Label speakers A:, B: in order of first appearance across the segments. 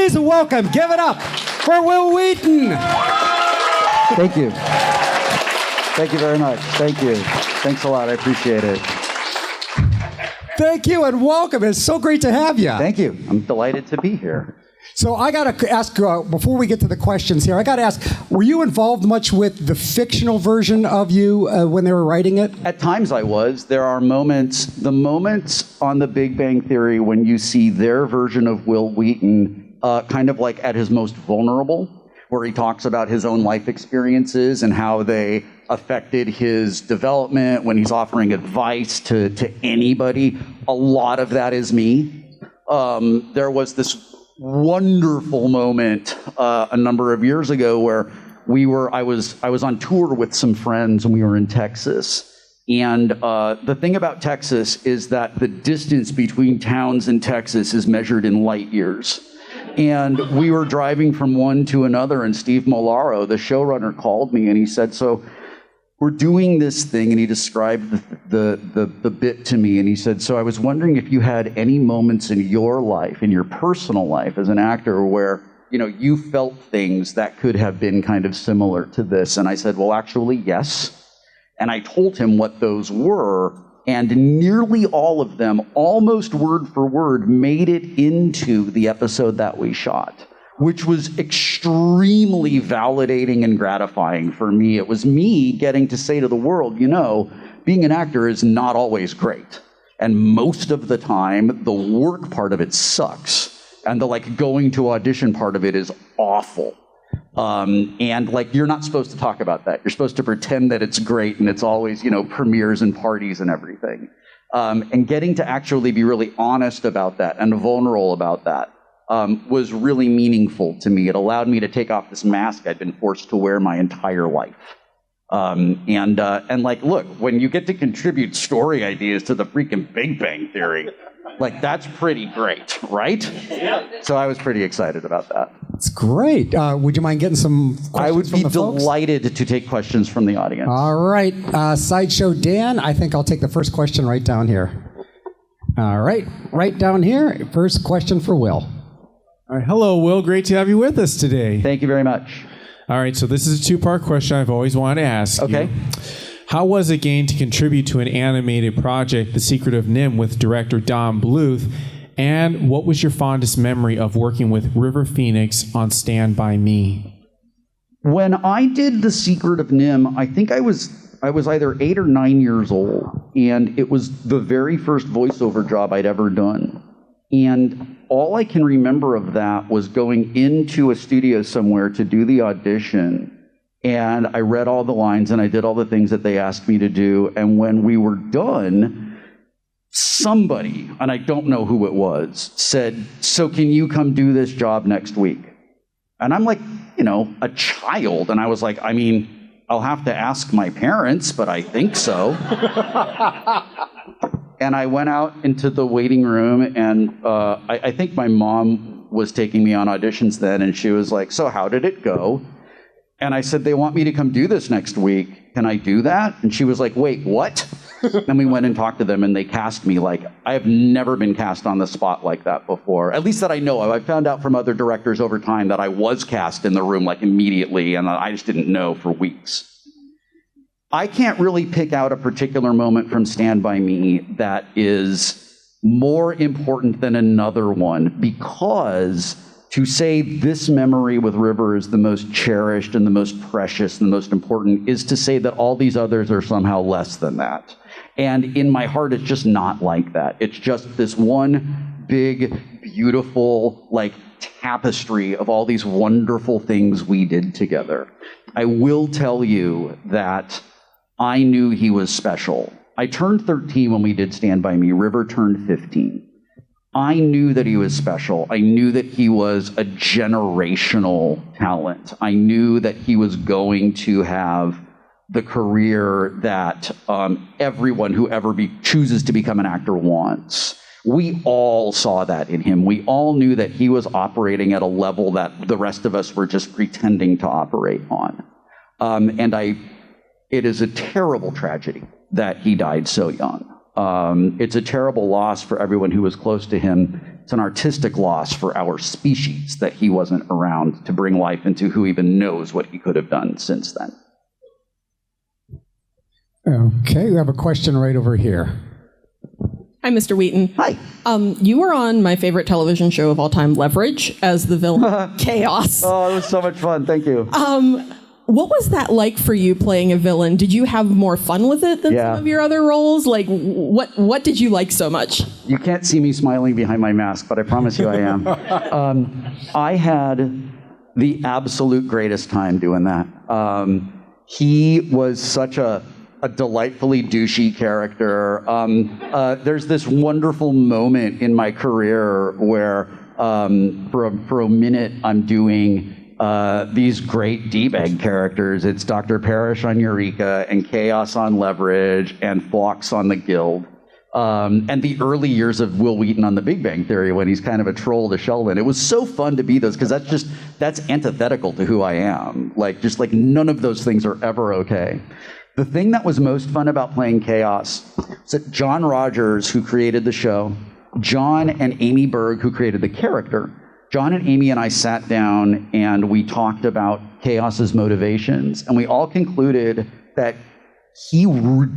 A: Please welcome, give it up for Wil Wheaton.
B: Thank you. Thank you very much. Thank you. Thanks a lot. I appreciate it.
A: Thank you and welcome. It's so great to have you.
B: Thank you. I'm delighted to be here.
A: So I got to ask, before we get to the questions here, I got to ask, were you involved much with the fictional version of you when they were writing it?
B: At times I was. There are moments, the moments on The Big Bang Theory when you see their version of Wil Wheaton kind of like at his most vulnerable, where he talks about his own life experiences and how they affected his development when he's offering advice to anybody. A lot of that is me. There was this wonderful moment a number of years ago where I was on tour with some friends and we were in Texas. And the thing about Texas is that the distance between towns in Texas is measured in light years. And we were driving from one to another, and Steve Molaro, the showrunner, called me and he said, so we're doing this thing, and he described the bit to me, and he said, so I was wondering if you had any moments in your life, in your personal life as an actor, where you felt things that could have been kind of similar to this. And I said, well, actually, yes. And I told him what those were, and nearly all of them, almost word for word, made it into the episode that we shot, which was extremely validating and gratifying for me. It was me getting to say to the world, being an actor is not always great. And most of the time, the work part of it sucks. And the going to audition part of it is awful. And you're not supposed to talk about that. You're supposed to pretend that it's great and it's always, premieres and parties and everything. And getting to actually be really honest about that and vulnerable about that was really meaningful to me. It allowed me to take off this mask I'd been forced to wear my entire life. Look, when you get to contribute story ideas to the freaking Big Bang Theory, that's pretty great, right? Yeah. So I was pretty excited about that.
A: It's great. Would you mind getting some questions
B: I would be
A: from the folks?
B: Delighted to take questions from the audience.
A: All right. Sideshow Dan, I think I'll take the first question right down here. All right. Right down here. First question for Wil.
C: All right. Hello, Wil. Great to have you with us today.
B: Thank you very much.
C: All right. So this is a two-part question I've always wanted to ask you. How was it getting to contribute to an animated project, The Secret of NIMH, with director Don Bluth? And what was your fondest memory of working with River Phoenix on Stand By Me?
B: When I did The Secret of NIMH, I think I was either 8 or 9 years old, and it was the very first voiceover job I'd ever done. And all I can remember of that was going into a studio somewhere to do the audition. And I read all the lines and I did all the things that they asked me to do. And when we were done, somebody, and I don't know who it was, said, so can you come do this job next week? And I'm like, a child. And I was like, I'll have to ask my parents, but I think so. And I went out into the waiting room, and I think my mom was taking me on auditions then, and she was like, so how did it go? And I said, they want me to come do this next week. Can I do that? And she was like, wait, what? Then we went and talked to them, and they cast me I have never been cast on the spot like that before. At least that I know of. I found out from other directors over time that I was cast in the room immediately, and I just didn't know for weeks. I can't really pick out a particular moment from Stand By Me that is more important than another one, because to say this memory with River is the most cherished and the most precious and the most important is to say that all these others are somehow less than that. And in my heart, it's just not like that. It's just this one big, beautiful, tapestry of all these wonderful things we did together. I will tell you that I knew he was special. I turned 13 when we did Stand By Me. River turned 15. I knew that he was special. I knew that he was a generational talent. I knew that he was going to have the career that everyone who ever chooses to become an actor wants. We all saw that in him. We all knew that he was operating at a level that the rest of us were just pretending to operate on. It is a terrible tragedy that he died so young. It's a terrible loss for everyone who was close to him. It's an artistic loss for our species that he wasn't around to bring life into who even knows what he could have done since then.
A: Okay, we have a question right over here.
D: Hi, Mr. Wheaton.
B: Hi.
D: You were on my favorite television show of all time, Leverage, as the villain, Chaos.
B: Oh, it was so much fun. Thank you.
D: What was that like for you playing a villain? Did you have more fun with it than some of your other roles? Like, what did you like so much?
B: You can't see me smiling behind my mask, but I promise you I am. I had the absolute greatest time doing that. He was such a delightfully douchey character. There's this wonderful moment in my career where for a minute I'm doing these great D-bag characters. It's Dr. Parrish on Eureka, and Chaos on Leverage, and Phlox on The Guild. And the early years of Wil Wheaton on The Big Bang Theory when he's kind of a troll to Sheldon. It was so fun to be those, because that's antithetical to who I am. Like none of those things are ever okay. The thing that was most fun about playing Chaos is that John Rogers, who created the show, John and Amy Berg, who created the character, John and Amy and I sat down and we talked about Chaos's motivations, and we all concluded that he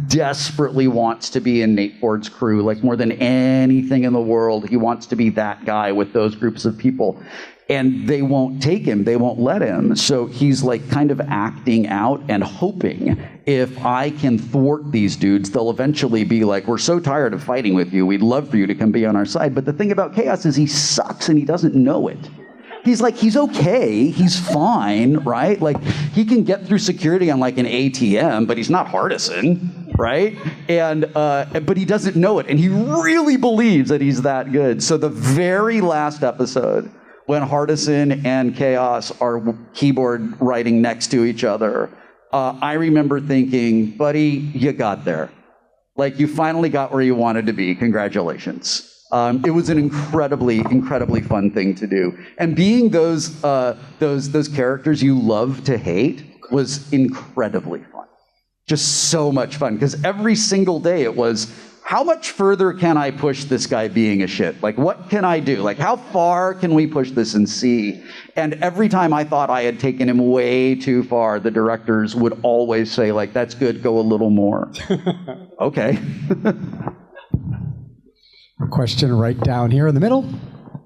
B: desperately wants to be in Nate Ford's crew, like more than anything in the world. He wants to be that guy with those groups of people. And they won't take him, they won't let him. So he's like kind of acting out and hoping if I can thwart these dudes, they'll eventually be like, we're so tired of fighting with you, we'd love for you to come be on our side. But the thing about Chaos is he sucks and he doesn't know it. He's like, he's okay, he's fine, right? Like, he can get through security on like an ATM, but he's not Hardison, right? And but he doesn't know it, and he really believes that he's that good. So the very last episode, when Hardison and Chaos are keyboard writing next to each other, I remember thinking, buddy, you got there. Like, you finally got where you wanted to be. Congratulations. It was an incredibly, incredibly fun thing to do. And being those characters you love to hate was incredibly fun. Just so much fun. Because every single day it was, how much further can I push this guy being a shit? Like, what can I do? Like, how far can we push this and see? And every time I thought I had taken him way too far, the directors would always say, like, that's good, go a little more. Okay.
A: A question right down here in the middle.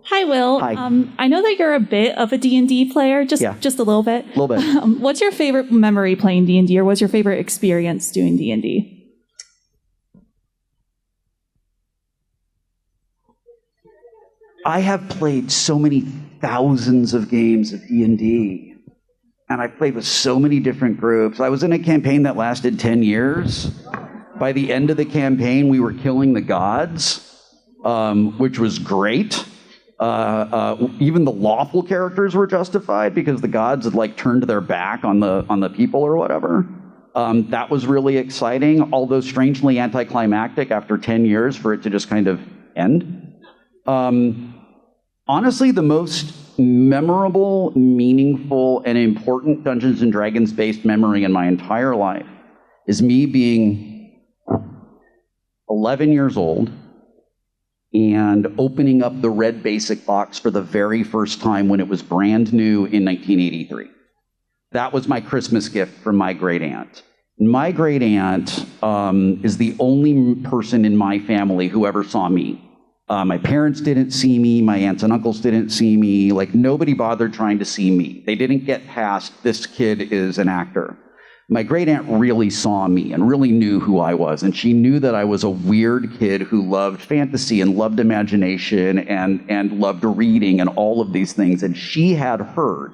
E: Hi, Will.
B: Hi.
E: I know that you're a bit of a D&D player, just a little bit.
B: A little bit.
E: What's your favorite memory playing D&D, or what's your favorite experience doing D&D?
B: I have played so many thousands of games of D&D, and I've played with so many different groups. I was in a campaign that lasted 10 years. By the end of the campaign, we were killing the gods, which was great. Even the lawful characters were justified because the gods had like turned their back on the people or whatever. That was really exciting, although strangely anticlimactic after 10 years for it to just kind of end. Honestly, the most memorable, meaningful, and important Dungeons & Dragons based memory in my entire life is me being 11 years old and opening up the red basic box for the very first time when it was brand new in 1983. That was my Christmas gift from my great aunt. My great aunt is the only person in my family who ever saw me. My parents didn't see me, my aunts and uncles didn't see me, like nobody bothered trying to see me. They didn't get past, this kid is an actor. My great aunt really saw me and really knew who I was, and she knew that I was a weird kid who loved fantasy and loved imagination and loved reading and all of these things, and she had heard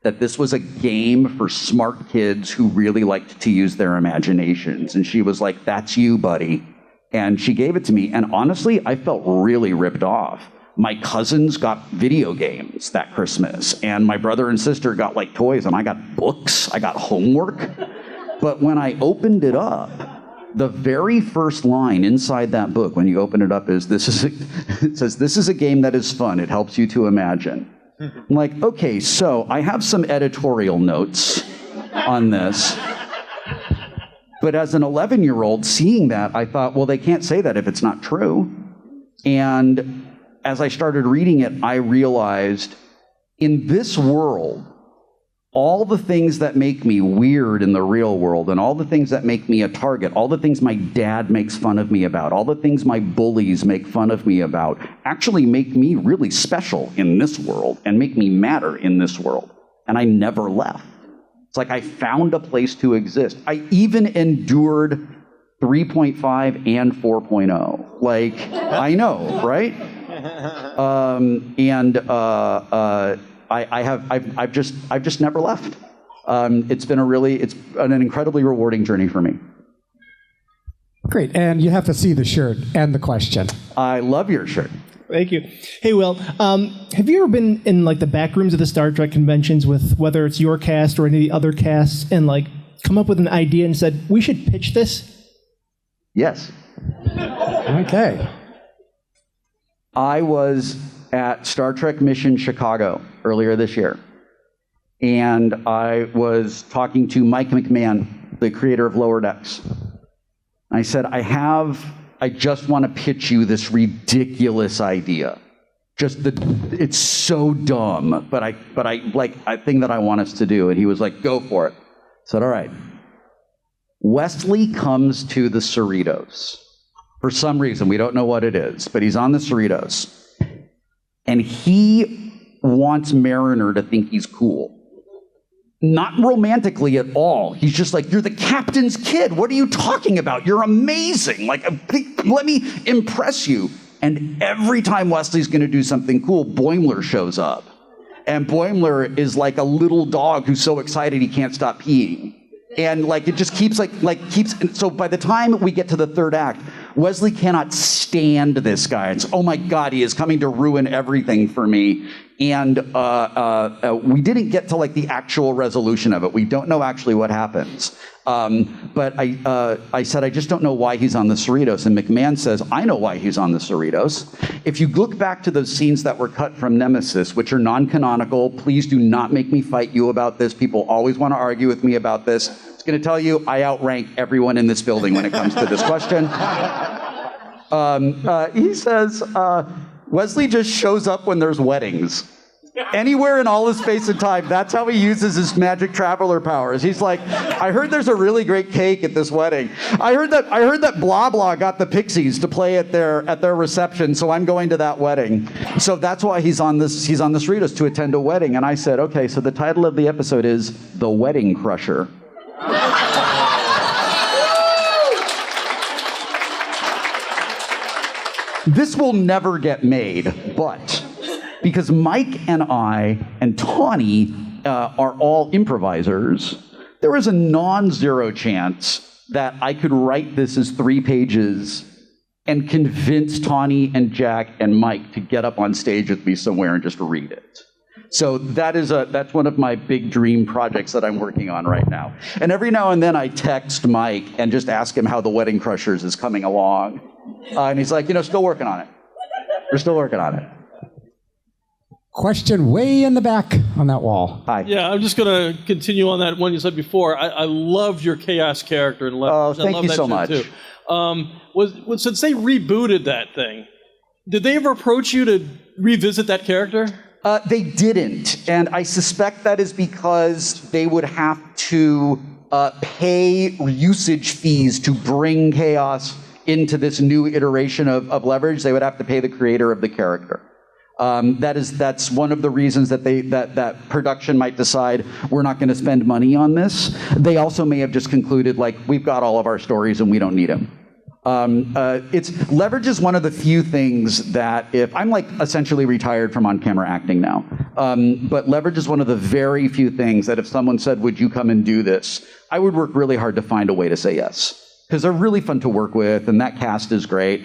B: that this was a game for smart kids who really liked to use their imaginations, and she was like, that's you, buddy. And she gave it to me, and honestly, I felt really ripped off. My cousins got video games that Christmas, and my brother and sister got like toys, and I got books, I got homework. But when I opened it up, the very first line inside that book, when you open it up, is it says, this is a game that is fun, it helps you to imagine. I'm like, okay, so I have some editorial notes on this. But as an 11-year-old, seeing that, I thought, well, they can't say that if it's not true. And as I started reading it, I realized in this world, all the things that make me weird in the real world, and all the things that make me a target, all the things my dad makes fun of me about, all the things my bullies make fun of me about, actually make me really special in this world and make me matter in this world. And I never left. It's like I found a place to exist. I even endured 3.5 and 4.0. Like, I know, right? I've just never left. It's an incredibly rewarding journey for me.
A: Great, and you have to see the shirt and the question.
B: I love your shirt.
F: Thank you. Hey, Will, have you ever been in like the back rooms of the Star Trek conventions with whether it's your cast or any of the other casts and like come up with an idea and said, we should pitch this?
B: Yes.
A: Okay.
B: I was at Star Trek Mission Chicago earlier this year, and I was talking to Mike McMahon, the creator of Lower Decks. I said, I just want to pitch you this ridiculous idea. It's so dumb, but I think that I want us to do. And he was like, go for it. I said, all right. Wesley comes to the Cerritos. For some reason, we don't know what it is, but he's on the Cerritos. And he wants Mariner to think he's cool. Not romantically at all. He's just like, you're the captain's kid. What are you talking about? You're amazing. Like, let me impress you. And every time Wesley's going to do something cool, Boimler shows up. And Boimler is like a little dog who's so excited he can't stop peeing. And like, it just keeps so by the time we get to the third act, Wesley cannot stand this guy. It's, oh my God, he is coming to ruin everything for me. And we didn't get to like the actual resolution of it. We don't know actually what happens. But I said, I just don't know why he's on the Cerritos. And McMahon says, I know why he's on the Cerritos. If you look back to those scenes that were cut from Nemesis, which are non-canonical, please do not make me fight you about this. People always want to argue with me about this. I was going to tell you, I outrank everyone in this building when it comes to this question. He says, Wesley just shows up when there's weddings. Anywhere in all of space and time, that's how he uses his magic traveler powers. He's like, I heard there's a really great cake at this wedding. I heard that blah blah got the Pixies to play at their reception, so I'm going to that wedding. So that's why he's on the Cerritos to attend a wedding. And I said, okay, so the title of the episode is The Wedding Crusher. This will never get made, but because Mike and I and Tawny are all improvisers, there is a non-zero chance that I could write this as 3 pages and convince Tawny and Jack and Mike to get up on stage with me somewhere and just read it. So that's one of my big dream projects that I'm working on right now. And every now and then I text Mike and just ask him how The Wedding Crushers is coming along. And he's like, still working on it. We're still working on it.
A: Question way in the back on that wall.
B: Hi.
G: Yeah, I'm just going to continue on that one you said before. I loved your chaos character.
B: Oh, thank you so much.
G: Too. Since they rebooted that thing, did they ever approach you to revisit that character?
B: They didn't, and I suspect that is because they would have to pay usage fees to bring chaos into this new iteration of Leverage. They would have to pay the creator of the character. That's one of the reasons that that production might decide we're not going to spend money on this. They also may have just concluded, like, we've got all of our stories and we don't need them. Leverage is one of the few things that I'm like essentially retired from on-camera acting now. But Leverage is one of the very few things that if someone said, would you come and do this? I would work really hard to find a way to say yes. Because they're really fun to work with, and that cast is great.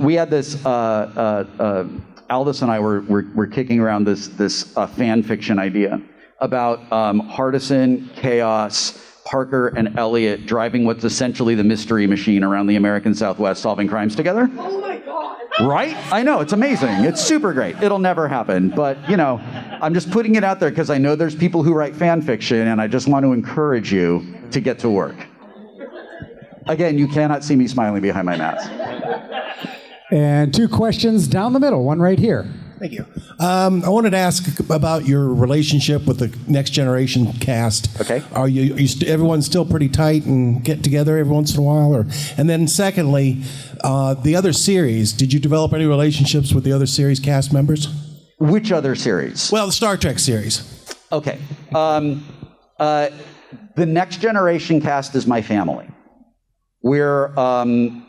B: We had this, Aldous and I were kicking around this fan fiction idea about Hardison, Chaos, Parker, and Elliot driving what's essentially the mystery machine around the American Southwest solving crimes together. Oh my God. Right? I know, it's amazing. It's super great. It'll never happen. But, I'm just putting it out there because I know there's people who write fan fiction, and I just want to encourage you to get to work. Again, you cannot see me smiling behind my mask.
A: And 2 questions down the middle, one right here.
H: Thank you. I wanted to ask about your relationship with the Next Generation cast.
B: Okay.
H: Are everyone's still pretty tight and get together every once in a while? And then secondly, the other series, did you develop any relationships with the other series cast members?
B: Which other series?
H: Well, the Star Trek series.
B: Okay. The Next Generation cast is my family. We're, I'm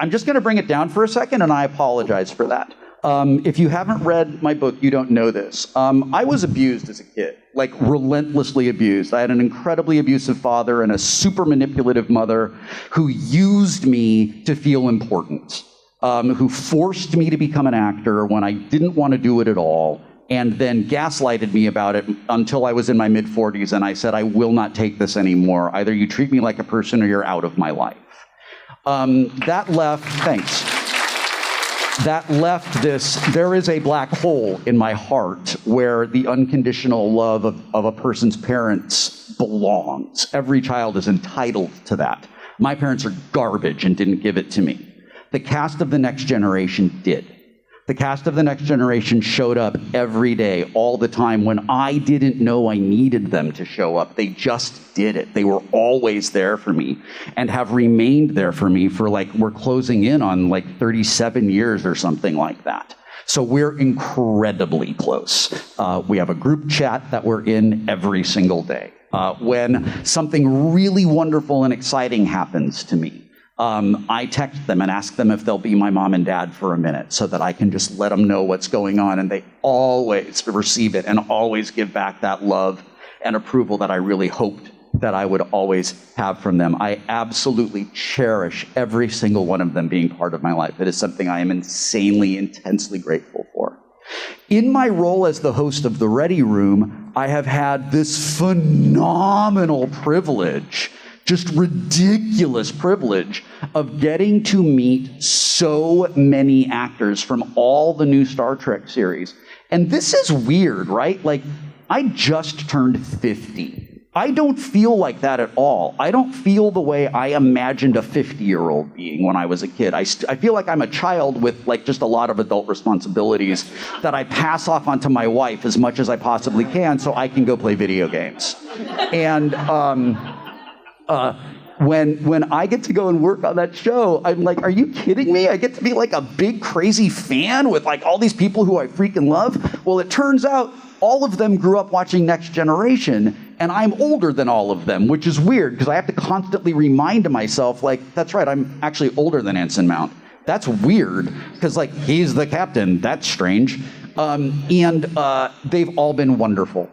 B: just going to bring it down for a second, and I apologize for that. If you haven't read my book, you don't know this. I was abused as a kid, like relentlessly abused. I had an incredibly abusive father and a super manipulative mother who used me to feel important, who forced me to become an actor when I didn't want to do it at all, and then gaslighted me about it until I was in my mid-40s, and I said, I will not take this anymore. Either you treat me like a person or you're out of my life. That left this, there is a black hole in my heart where the unconditional love of a person's parents belongs. Every child is entitled to that. My parents are garbage and didn't give it to me. The cast of The Next Generation did. The cast of The Next Generation showed up every day, all the time, when I didn't know I needed them to show up. They just did it. They were always there for me and have remained there for me for we're closing in on 37 years or something like that. So we're incredibly close. We have a group chat that we're in every single day. When something really wonderful and exciting happens to me, I text them and ask them if they'll be my mom and dad for a minute so that I can just let them know what's going on, and they always receive it and always give back that love and approval that I really hoped that I would always have from them. I absolutely cherish every single one of them being part of my life. It is something I am insanely, intensely grateful for. In my role as the host of The Ready Room, I have had this phenomenal privilege, just ridiculous privilege, of getting to meet so many actors from all the new Star Trek series. And this is weird, right? I just turned 50. I don't feel like that at all. I don't feel the way I imagined a 50-year-old being when I was a kid. I feel like I'm a child with just a lot of adult responsibilities that I pass off onto my wife as much as I possibly can so I can go play video games. And when I get to go and work on that show, I'm like, are you kidding me? I get to be a big crazy fan with all these people who I freaking love. Well, it turns out all of them grew up watching Next Generation, and I'm older than all of them, which is weird because I have to constantly remind myself, that's right, I'm actually older than Ensign Mount. That's weird because he's the captain. That's strange. And they've all been wonderful.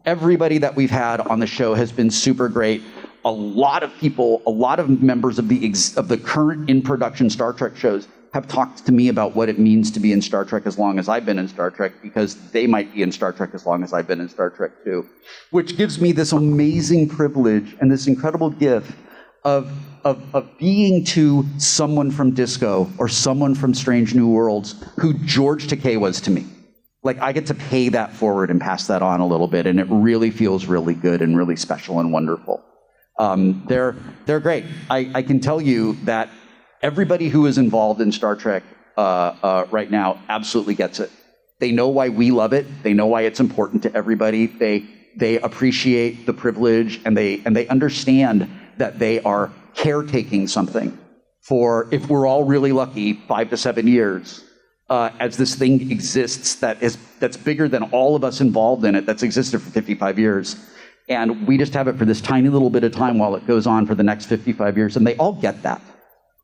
B: Everybody that we've had on the show has been super great. A lot of people, a lot of members of the current in-production Star Trek shows have talked to me about what it means to be in Star Trek as long as I've been in Star Trek, because they might be in Star Trek as long as I've been in Star Trek too, which gives me this amazing privilege and this incredible gift of being to someone from Disco or someone from Strange New Worlds who George Takei was to me. I get to pay that forward and pass that on a little bit, and it really feels really good and really special and wonderful. They're great. I can tell you that everybody who is involved in Star Trek right now absolutely gets it. They know why we love it. They know why it's important to everybody. They appreciate the privilege, and they understand that they are caretaking something for, if we're all really lucky, 5 to 7 years, as this thing exists that's bigger than all of us involved in it, that's existed for 55 years. And we just have it for this tiny little bit of time while it goes on for the next 55 years. And they all get that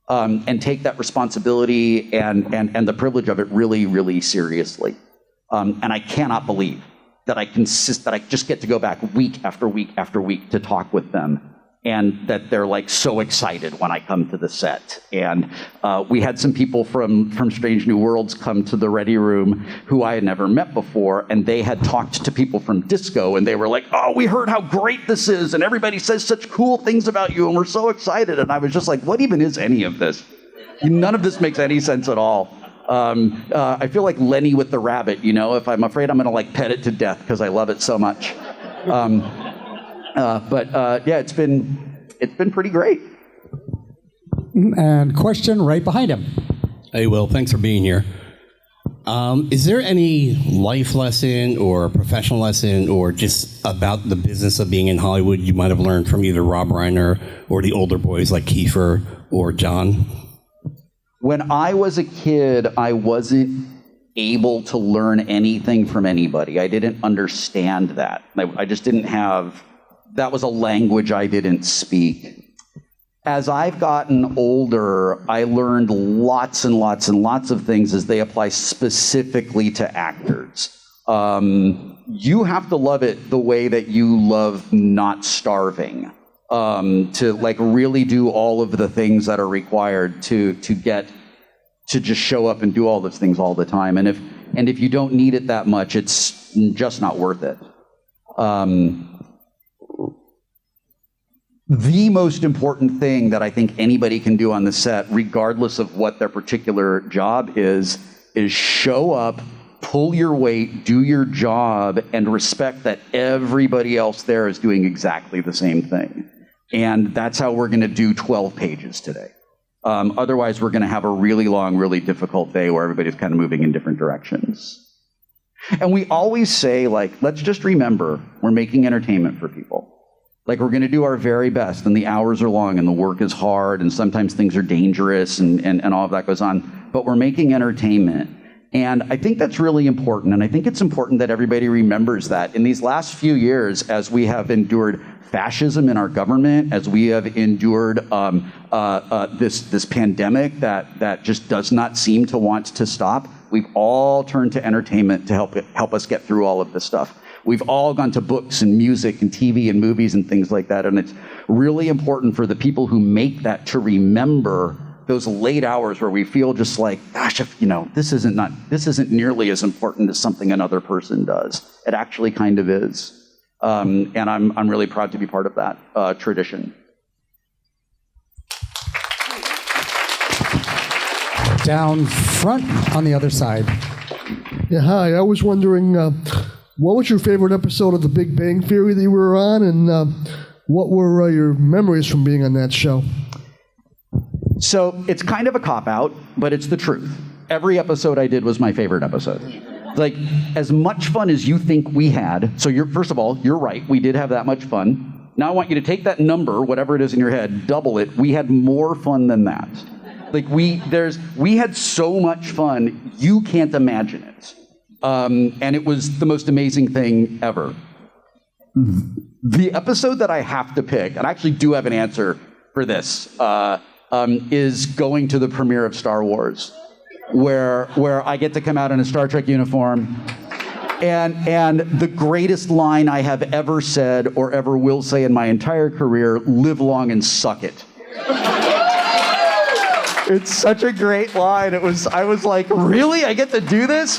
B: and take that responsibility and the privilege of it really, really seriously. And I cannot believe that I just get to go back week after week after week to talk with them, and that they're so excited when I come to the set. And we had some people from Strange New Worlds come to the Ready Room who I had never met before, and they had talked to people from Disco, and they were like, oh, we heard how great this is, and everybody says such cool things about you, and we're so excited. And I was just like, what even is any of this? None of this makes any sense at all. I feel like Lenny with the rabbit, if I'm afraid I'm gonna pet it to death because I love it so much. But yeah, it's been pretty great.
A: And question right behind him.
I: Hey, Will, thanks for being here. Is there any life lesson or professional lesson or just about the business of being in Hollywood you might have learned from either Rob Reiner or the older boys like Kiefer or John?
B: When I was a kid, I wasn't able to learn anything from anybody. I didn't understand that. I just didn't have, that was a language I didn't speak. As I've gotten older, I learned lots and lots and lots of things as they apply specifically to actors. You have to love it the way that you love not starving, to like really do all of the things that are required to get to just show up and do all those things all the time. And if you don't need it that much, it's just not worth it. The most important thing that I think anybody can do on the set, regardless of what their particular job is show up, pull your weight, do your job, and respect that everybody else there is doing exactly the same thing. And that's how we're going to do 12 pages today. Otherwise, we're going to have a really long, really difficult day where everybody's kind of moving in different directions. And we always say, like, let's just remember, we're making entertainment for people. Like, we're going to do our very best, and the hours are long, and the work is hard, and sometimes things are dangerous, and all of that goes on. But we're making entertainment. And I think that's really important, and I think it's important that everybody remembers that. In these last few years, as we have endured fascism in our government, as we have endured this pandemic that just does not seem to want to stop, we've all turned to entertainment to help us get through all of this stuff. We've all gone to books and music and TV and movies and things like that, and it's really important for the people who make that to remember those late hours where we feel just like, gosh, if, this isn't nearly as important as something another person does. It actually kind of is, and I'm really proud to be part of that tradition.
A: Down front on the other side.
J: Yeah, hi. I was wondering, what was your favorite episode of The Big Bang Theory that you were on, and what were your memories from being on that show?
B: So it's kind of a cop-out, but it's the truth. Every episode I did was my favorite episode. Like, as much fun as you think we had, so first of all, you're right, we did have that much fun. Now I want you to take that number, whatever it is in your head, double it. We had more fun than that. Like, we had so much fun, you can't imagine it. And it was the most amazing thing ever. The episode that I have to pick, and I actually do have an answer for this, is going to the premiere of Star Wars, where I get to come out in a Star Trek uniform, and the greatest line I have ever said or ever will say in my entire career, live long and suck it. It's such a great line. I was like, really? I get to do this?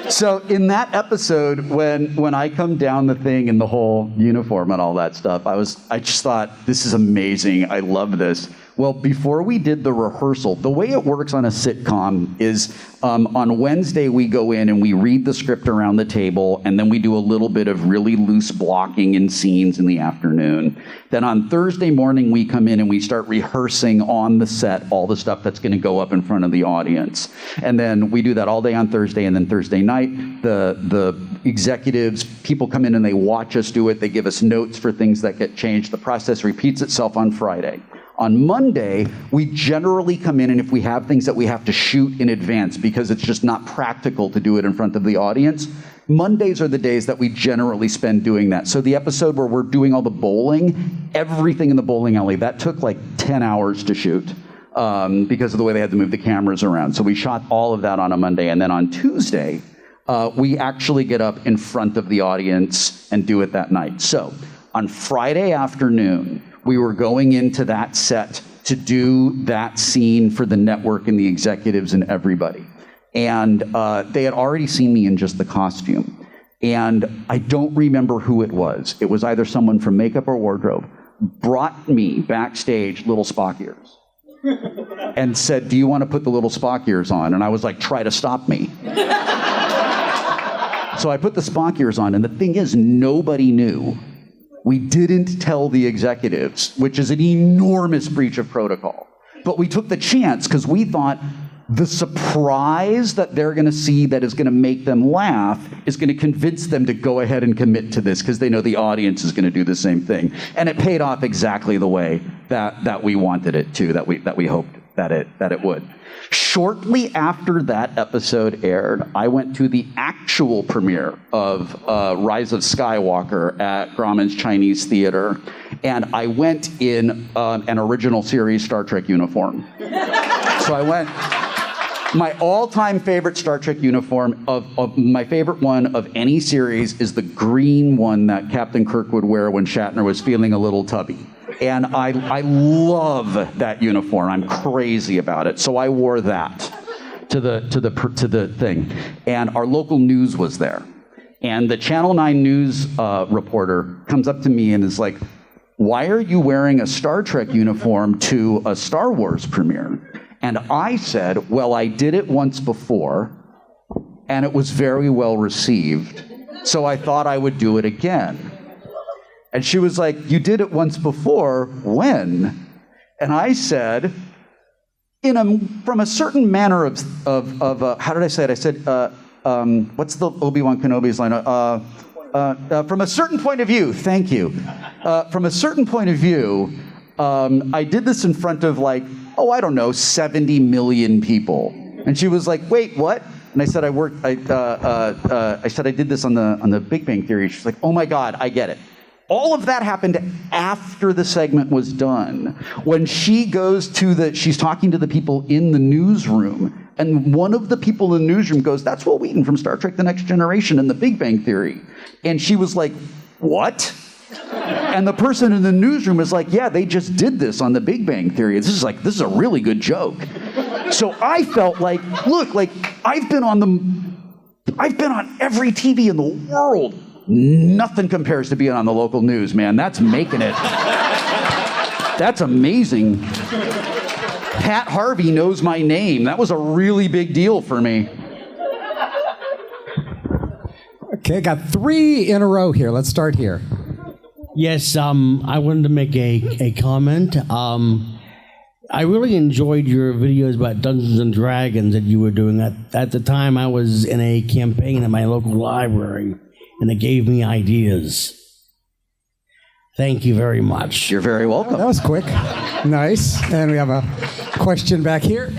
B: So in that episode, when I come down the thing in the whole uniform and all that stuff, I just thought, this is amazing. I love this. Well, before we did the rehearsal, the way it works on a sitcom is on Wednesday we go in and we read the script around the table, and then we do a little bit of really loose blocking in scenes in the afternoon. Then on Thursday morning we come in and we start rehearsing on the set all the stuff that's going to go up in front of the audience. And then we do that all day on Thursday, and then Thursday night the executives, people come in and they watch us do it. They give us notes for things that get changed. The process repeats itself on Friday. On Monday, we generally come in, and if we have things that we have to shoot in advance because it's just not practical to do it in front of the audience, Mondays are the days that we generally spend doing that. So the episode where we're doing all the bowling, everything in the bowling alley, that took like 10 hours to shoot because of the way they had to move the cameras around. So we shot all of that on a Monday, and then on Tuesday, we actually get up in front of the audience and do it that night. So on Friday afternoon, we were going into that set to do that scene for the network and the executives and everybody. And they had already seen me in just the costume. And I don't remember who it was. It was either someone from makeup or wardrobe, brought me backstage little Spock ears and said, do you want to put the little Spock ears on? And I was like, try to stop me. So I put the Spock ears on, and the thing is, nobody knew. We didn't tell the executives, which is an enormous breach of protocol. But we took the chance because we thought the surprise that they're going to see that is going to make them laugh is going to convince them to go ahead and commit to this because they know the audience is going to do the same thing. And it paid off exactly the way that we wanted it to, that we hoped that it would. Shortly after that episode aired, I went to the actual premiere of Rise of Skywalker at Grauman's Chinese Theater, and I went in an original series Star Trek uniform. So I went... My all-time favorite Star Trek uniform, of my favorite one of any series, is the green one that Captain Kirk would wear when Shatner was feeling a little tubby. And I love that uniform. I'm crazy about it. So I wore that to the thing. And our local news was there. And the Channel 9 news reporter comes up to me and is like, "Why are you wearing a Star Trek uniform to a Star Wars premiere?" And I said, "Well, I did it once before, and it was very well received, so I thought I would do it again." And she was like, "You did it once before, when?" And I said, from a certain manner of how did I say it? I said, what's the Obi-Wan Kenobi's line? From a certain point of view, thank you. From a certain point of view, I did this in front of I don't know, 70 million people. And she was like, "Wait, what?" And I said, I said I did this on the Big Bang Theory. She's like, "Oh my God, I get it." All of that happened after the segment was done. When she goes she's talking to the people in the newsroom, and one of the people in the newsroom goes, "That's Wil Wheaton from Star Trek The Next Generation and the Big Bang Theory." And she was like, "What?" And the person in the newsroom was like, "Yeah, they just did this on the Big Bang Theory. This is a really good joke." So I felt like, look, I've been on every TV in the world. Nothing compares to being on the local news, man. That's making it. That's amazing. Pat Harvey knows my name. That was a really big deal for me.
A: Okay, I got 3 in a row here. Let's start here.
K: Yes, I wanted to make a comment. I really enjoyed your videos about Dungeons and Dragons that you were doing. At the time, I was in a campaign at my local library, and it gave me ideas. Thank you very much.
B: You're very welcome.
A: That was quick. Nice. And we have a question back here.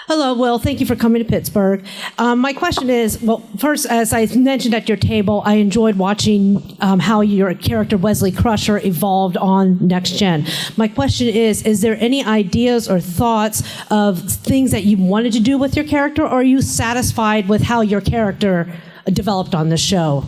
L: Hello, Will. Thank you for coming to Pittsburgh. My question is, well, first, as I mentioned at your table, I enjoyed watching how your character Wesley Crusher evolved on Next Gen. My question is there any ideas or thoughts of things that you wanted to do with your character, or are you satisfied with how your character developed on the show?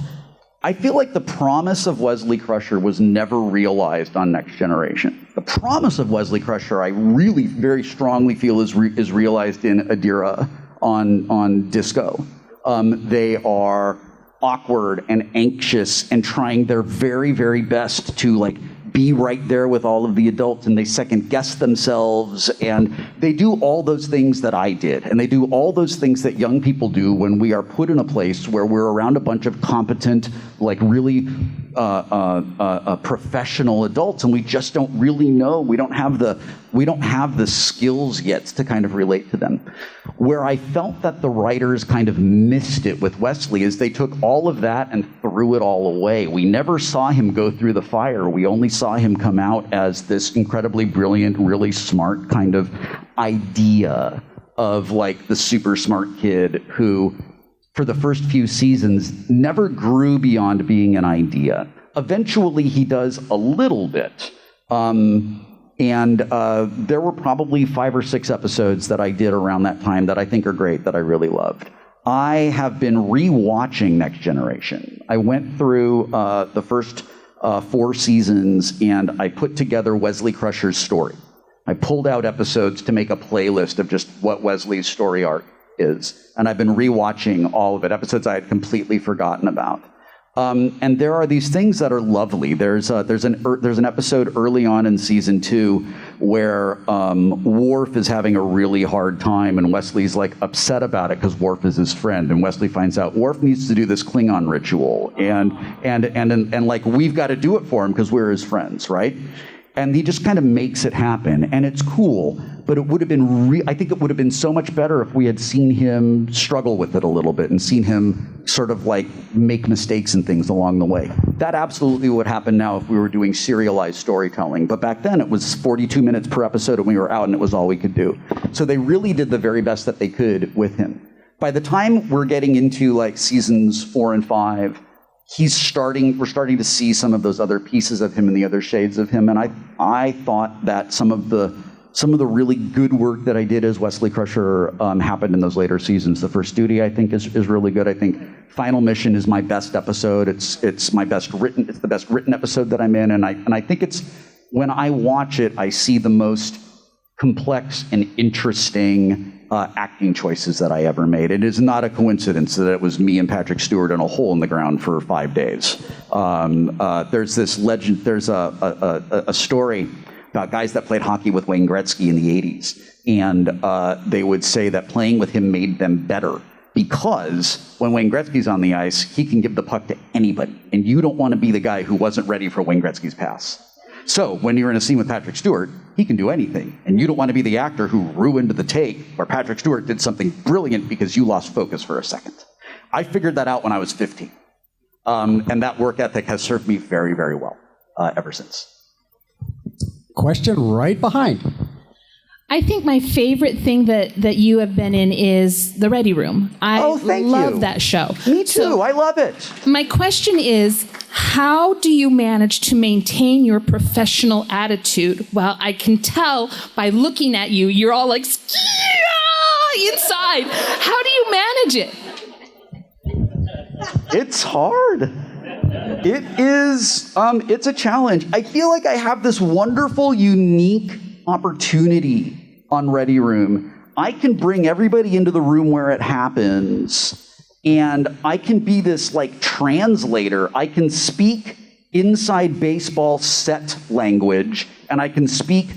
B: I feel like the promise of Wesley Crusher was never realized on Next Generation. The promise of Wesley Crusher, I really very strongly feel is realized in Adira on Disco. They are awkward and anxious and trying their very, very best to be right there with all of the adults, and they second guess themselves, and they do all those things that I did, and they do all those things that young people do when we are put in a place where we're around a bunch of competent, really professional adults, and we just don't really know. We don't have the skills yet to kind of relate to them. Where I felt that the writers kind of missed it with Wesley is they took all of that and threw it all away. We never saw him go through the fire. We only saw him come out as this incredibly brilliant, really smart kind of idea of the super smart kid who, for the first few seasons, never grew beyond being an idea. Eventually, he does a little bit. And there were probably 5 or 6 episodes that I did around that time that I think are great, that I really loved. I have been re-watching Next Generation. I went through the first 4 seasons, and I put together Wesley Crusher's story. I pulled out episodes to make a playlist of just what Wesley's story arc is. And I've been re-watching all of it, episodes I had completely forgotten about. And there are these things that are lovely. There's an episode early on in season 2 where Worf is having a really hard time, and Wesley's upset about it because Worf is his friend, and Wesley finds out Worf needs to do this Klingon ritual, and we've got to do it for him because we're his friends, right? And he just kind of makes it happen, and it's cool. but it would have been, I think it would have been so much better if we had seen him struggle with it a little bit and seen him sort of like make mistakes and things along the way. That absolutely would happen now if we were doing serialized storytelling. But back then it was 42 minutes per episode and we were out and it was all we could do. So they really did the very best that they could with him. By the time we're getting into like seasons 4 and 5, we're starting to see some of those other pieces of him and the other shades of him. And I thought that some of the really good work that I did as Wesley Crusher happened in those later seasons. The first duty, I think, is really good. I think Final Mission is my best episode. It's the best written episode that I'm in, and I think it's, when I watch it, I see the most complex and interesting acting choices that I ever made. It is not a coincidence that it was me and Patrick Stewart in a hole in the ground for 5 days. There's this legend. There's a story about guys that played hockey with Wayne Gretzky in the 80s. And they would say that playing with him made them better because when Wayne Gretzky's on the ice, he can give the puck to anybody. And you don't want to be the guy who wasn't ready for Wayne Gretzky's pass. So when you're in a scene with Patrick Stewart, he can do anything. And you don't want to be the actor who ruined the take where Patrick Stewart did something brilliant because you lost focus for a second. I figured that out when I was 15. And that work ethic has served me very, very well ever since.
A: Question right behind.
M: I think my favorite thing that you have been in is The Ready Room. I love that show.
B: Me too. I love it.
M: My question is, how do you manage to maintain your professional attitude? Well, I can tell by looking at you, you're all like, inside. How do you manage it?
B: It's hard. It is, it's a challenge. I feel like I have this wonderful, unique opportunity on Ready Room. I can bring everybody into the room where it happens, and I can be this like translator. I can speak inside baseball set language, and I can speak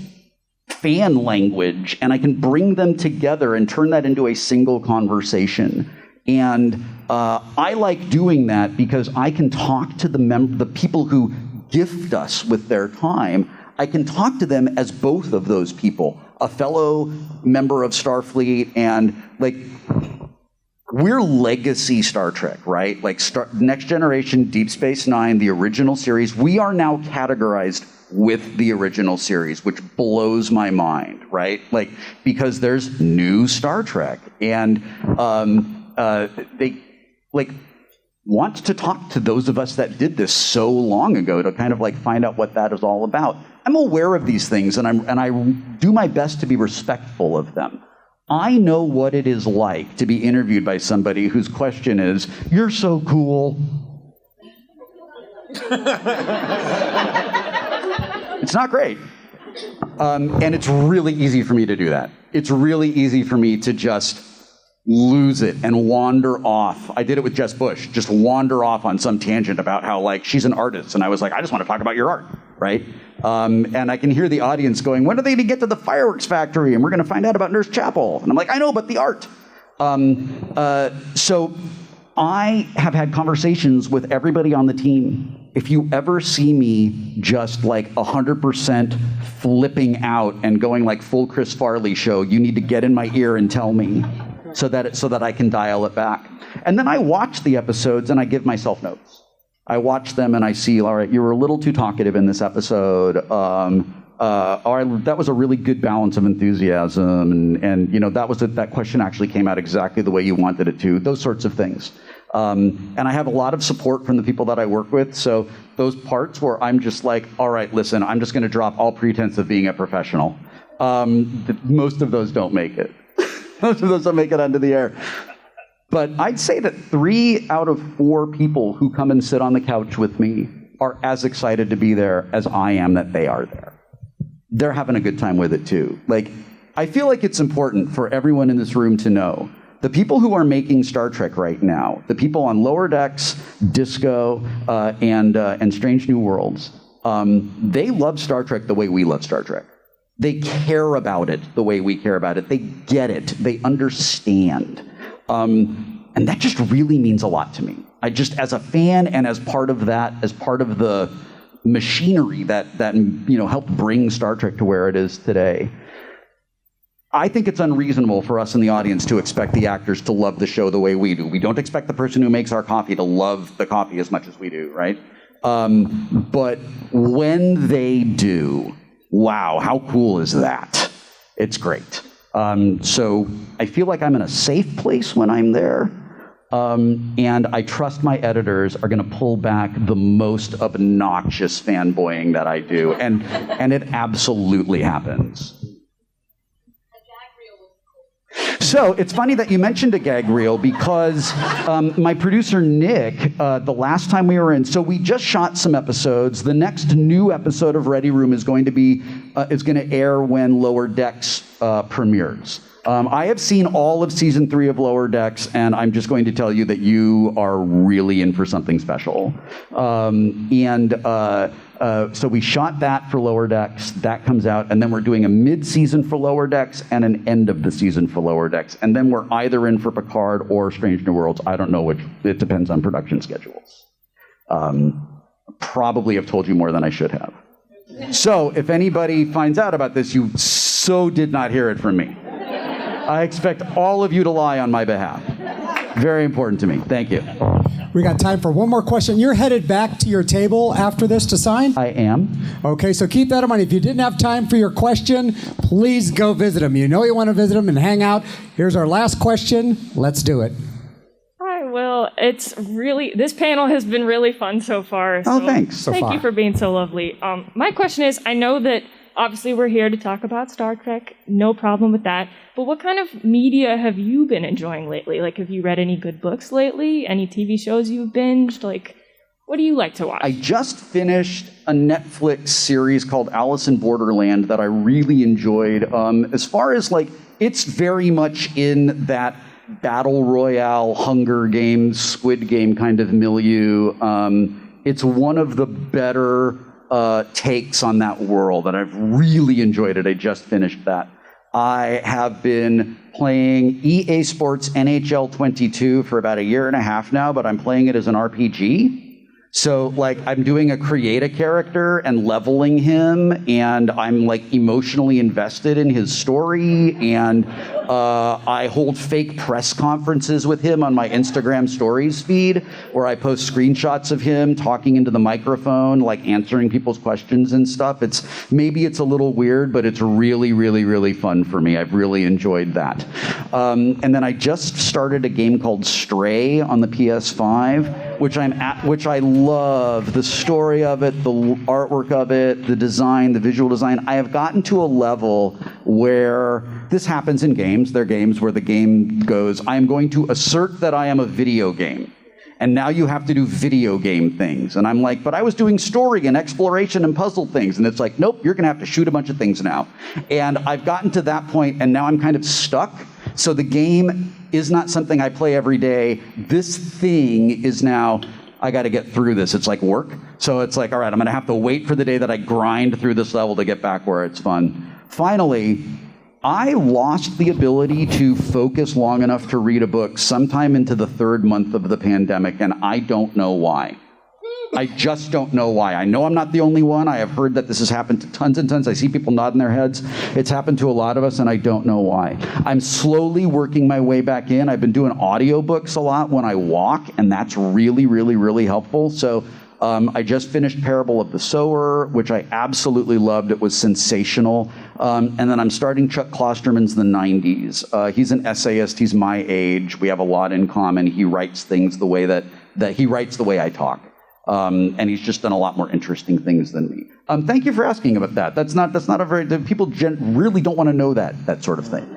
B: fan language, and I can bring them together and turn that into a single conversation. And I like doing that because I can talk to the people who gift us with their time. I can talk to them as both of those people, a fellow member of Starfleet, and like, we're legacy Star Trek, right? Like Next Generation, Deep Space Nine, the original series, we are now categorized with the original series, which blows my mind, right? Like, because there's new Star Trek, and they like want to talk to those of us that did this so long ago to kind of like find out what that is all about. I'm aware of these things, and I do my best to be respectful of them. I know what it is like to be interviewed by somebody whose question is, "You're so cool." It's not great. And it's really easy for me to do that. It's really easy for me to just lose it and wander off. I did it with Jess Bush, just wander off on some tangent about how like she's an artist, and I was like, I just want to talk about your art, right? And I can hear the audience going, when are they going to get to the fireworks factory? And we're going to find out about Nurse Chapel. And I'm like, I know, but the art. So I have had conversations with everybody on the team. If you ever see me just like 100% flipping out and going like full Chris Farley show, you need to get in my ear and tell me so that I can dial it back. And then I watch the episodes and I give myself notes. I watch them and I see, all right, you were a little too talkative in this episode. That was a really good balance of enthusiasm, and you know that question actually came out exactly the way you wanted it to. Those sorts of things. And I have a lot of support from the people that I work with. So those parts where I'm just like, all right, listen, I'm just going to drop all pretense of being a professional. Most of those don't make it. Most of those don't make it onto the air. But I'd say that 3 out of 4 people who come and sit on the couch with me are as excited to be there as I am that they are there. They're having a good time with it too. Like, I feel like it's important for everyone in this room to know the people who are making Star Trek right now, the people on Lower Decks, Disco, and Strange New Worlds, they love Star Trek the way we love Star Trek. They care about it the way we care about it. They get it. They understand. And that just really means a lot to me. I just, as a fan and as part of that, as part of the machinery that helped bring Star Trek to where it is today, I think it's unreasonable for us in the audience to expect the actors to love the show the way we do. We don't expect the person who makes our coffee to love the coffee as much as we do, right? But when they do, wow, how cool is that? It's great. So I feel like I'm in a safe place when I'm there. And I trust my editors are going to pull back the most obnoxious fanboying that I do. And it absolutely happens. So it's funny that you mentioned a gag reel because my producer Nick, the last time we were in, so we just shot some episodes. The next new episode of Ready Room is going to air when Lower Decks premieres. I have seen all of season 3 of Lower Decks, and I'm just going to tell you that you are really in for something special. So we shot that for Lower Decks. That comes out, and then we're doing a mid-season for Lower Decks and an end of the season for Lower Decks. And then we're either in for Picard or Strange New Worlds. I don't know which. It depends on production schedules. Probably have told you more than I should have. So if anybody finds out about this, you so did not hear it from me. I expect all of you to lie on my behalf. Very important to me. Thank you.
A: We got time for one more question. You're headed back to your table after this to sign?
B: I am.
A: Okay, so keep that in mind. If you didn't have time for your question, please go visit him. You know you want to visit him and hang out. Here's our last question. Let's do it.
N: Hi, Will. This panel has been really fun so far.
B: Oh, thanks.
N: Thank you for being so lovely. My question is, I know that obviously we're here to talk about Star Trek. No problem with that. But what kind of media have you been enjoying lately? Like, have you read any good books lately? Any TV shows you've binged? Like, what do you like to watch?
B: I just finished a Netflix series called Alice in Borderland that I really enjoyed. As far as, like, it's very much in that battle royale, Hunger Games, Squid Game kind of milieu. It's one of the better takes on that world, and I've really enjoyed it. I just finished that. I have been playing EA Sports NHL 22 for about a year and a half now, but I'm playing it as an RPG. So, like, I'm doing a create a character and leveling him, and I'm, like, emotionally invested in his story, and I hold fake press conferences with him on my Instagram stories feed, where I post screenshots of him talking into the microphone, like answering people's questions and stuff. Maybe it's a little weird, but it's really, really, really fun for me. I've really enjoyed that. And then I just started a game called Stray on the PS5, which I love. The story of it, the artwork of it, the design, the visual design. I have gotten to a level where this happens in games. There are games where the game goes, I am going to assert that I am a video game. And now you have to do video game things. And I'm like, but I was doing story and exploration and puzzle things. And it's like, nope, you're going to have to shoot a bunch of things now. And I've gotten to that point, and now I'm kind of stuck. So the game is not something I play every day. This thing is now, I got to get through this. It's like work. So it's like, all right, I'm going to have to wait for the day that I grind through this level to get back where it's fun. Finally, I lost the ability to focus long enough to read a book sometime into the 3rd month of the pandemic, and I don't know why. I just don't know why. I know I'm not the only one. I have heard that this has happened to tons and tons. I see people nodding their heads. It's happened to a lot of us, and I don't know why. I'm slowly working my way back in. I've been doing audiobooks a lot when I walk, and that's really, really, really helpful. So I just finished Parable of the Sower, which I absolutely loved. It was sensational. And then I'm starting Chuck Klosterman's The 90s. He's an essayist. He's my age. We have a lot in common. He writes things the way that he writes the way I talk. And he's just done a lot more interesting things than me. Thank you for asking about that. That's not a very, people really don't want to know that sort of thing.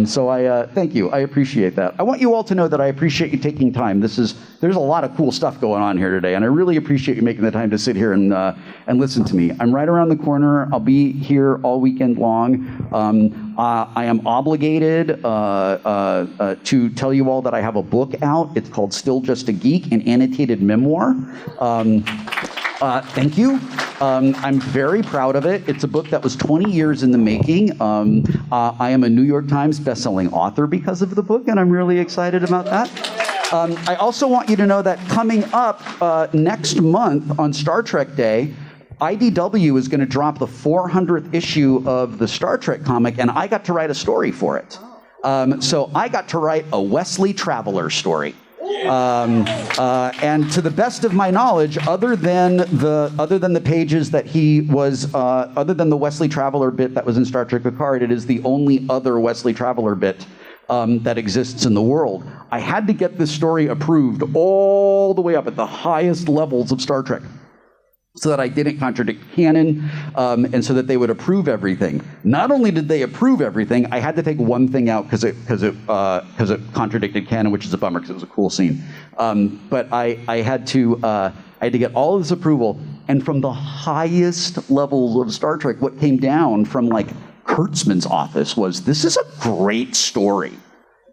B: So I thank you. I appreciate that. I want you all to know that I appreciate you taking time. There's a lot of cool stuff going on here today, and I really appreciate you making the time to sit here and listen to me. I'm right around the corner. I'll be here all weekend long. I am obligated to tell you all that I have a book out. It's called Still Just a Geek, an annotated memoir. Thank you. I'm very proud of it. It's a book that was 20 years in the making. I am a New York Times bestselling author because of the book, and I'm really excited about that. I also want you to know that coming up next month on Star Trek Day, IDW is going to drop the 400th issue of the Star Trek comic, and I got to write a story for it. So I got to write a Wesley Traveler story. And to the best of my knowledge, other than the pages that he was, other than the Wesley Traveler bit that was in Star Trek Picard, it is the only other Wesley Traveler bit that exists in the world. I had to get this story approved all the way up at the highest levels of Star Trek, so that I didn't contradict canon, and so that they would approve everything. Not only did they approve everything, I had to take one thing out because it contradicted canon, which is a bummer because it was a cool scene. But I had to get all of this approval, and from the highest levels of Star Trek, what came down from like Kurtzman's office was, "This is a great story."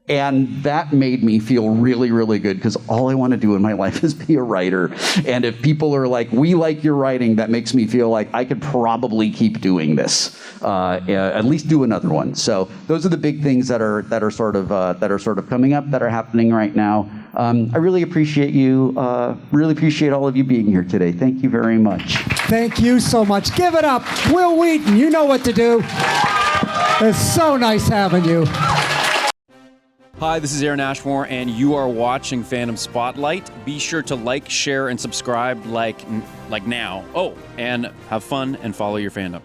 B: And that made me feel really, really good, because all I want to do in my life is be a writer. And if people are like, "We like your writing," that makes me feel like I could probably keep doing this, at least do another one. So those are the big things that are sort of coming up, that are happening right now. I really appreciate you. Really appreciate all of you being here today. Thank you very much.
A: Thank you so much. Give it up, Wil Wheaton. You know what to do. It's so nice having you.
O: Hi, this is Aaron Ashmore, and you are watching Fandom Spotlight. Be sure to like, share, and subscribe like now. Oh, and have fun and follow your fandom.